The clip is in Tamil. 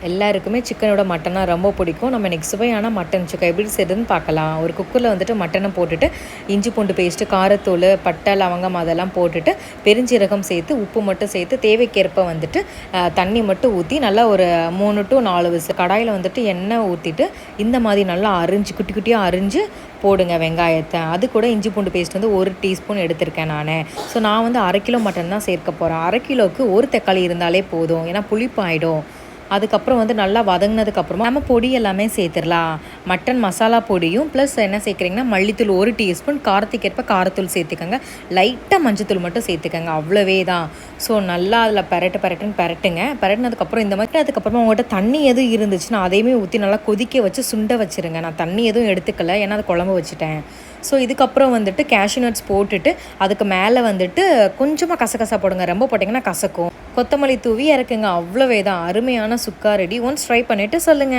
எல்லாருக்குமே சிக்கனோட மட்டனா ரொம்ப பிடிக்கும். நம்ம இன்றைக்கி சுவையான மட்டன் சுக்கா எப்படி செய்யுதுன்னு பார்க்கலாம். ஒரு குக்கரில் வந்துட்டு மட்டனை போட்டுட்டு இஞ்சி பூண்டு பேஸ்ட்டு, காரத்தூள், பட்டை, லவங்கம் அதெல்லாம் போட்டுட்டு பெருஞ்சீரகம் சேர்த்து உப்பு மட்டும் சேர்த்து தேவைக்கேற்ப வந்துட்டு தண்ணி மட்டும் ஊற்றி நல்லா ஒரு 3 to 4 விசில் கடாயில் வந்துட்டு எண்ணெய் ஊற்றிட்டு இந்த மாதிரி நல்லா அரிஞ்சு குட்டி குட்டியாக அரிஞ்சு போடுங்க வெங்காயத்தை. அது கூட இஞ்சி பூண்டு பேஸ்ட் வந்து 1 டீஸ்பூன் எடுத்திருக்கேன் நான். ஸோ நான் வந்து 1/2 கிலோ மட்டன் தான் சேர்க்க போகிறேன். 1/2 கிலோவுக்கு 1 தக்காளி இருந்தாலே போதும், ஏன்னா புளிப்பாயிடும். அதுக்கப்புறம் வந்து நல்லா வதங்கினதுக்கப்புறமா நம்ம பொடி எல்லாமே சேர்த்துடலாம். மட்டன் மசாலா பொடியும் ப்ளஸ் என்ன சேர்க்குறீங்கன்னா மல்லித்தூள் 1 டீஸ்பூன், காரத்துக்கேற்ப காரத்தூள் சேர்த்துக்கோங்க, லைட்டாக மஞ்சத்தூள் மட்டும் சேர்த்துக்கோங்க, அவ்வளோவே தான். ஸோ நல்லா அதில் பரட்டுங்க. பரட்டினதுக்கப்புறம் இந்த மாதிரி அதுக்கப்புறமா உங்கள்கிட்ட தண்ணி எதுவும் இருந்துச்சுன்னா அதையுமே ஊற்றி நல்லா கொதிக்க வச்சு சுண்ட வச்சுருங்க. நான் தண்ணி எதுவும் எடுத்துக்கல, ஏன்னா அது குழம்பு வச்சுட்டேன். ஸோ இதுக்கப்புறம் வந்துட்டு கேஷ்யூ நட்ஸ் போட்டுட்டு அதுக்கு மேலே வந்துட்டு கொஞ்சமாக கசகசா போடுங்க, ரொம்ப போட்டிங்கன்னா கசக்கும். கொத்தமல்லி தூவி இறக்குங்க, அவ்வளோவே தான். அருமையான சுக்கா ரெடி. ஒன்ஸ் ட்ரை பண்ணிவிட்டு சொல்லுங்கள்.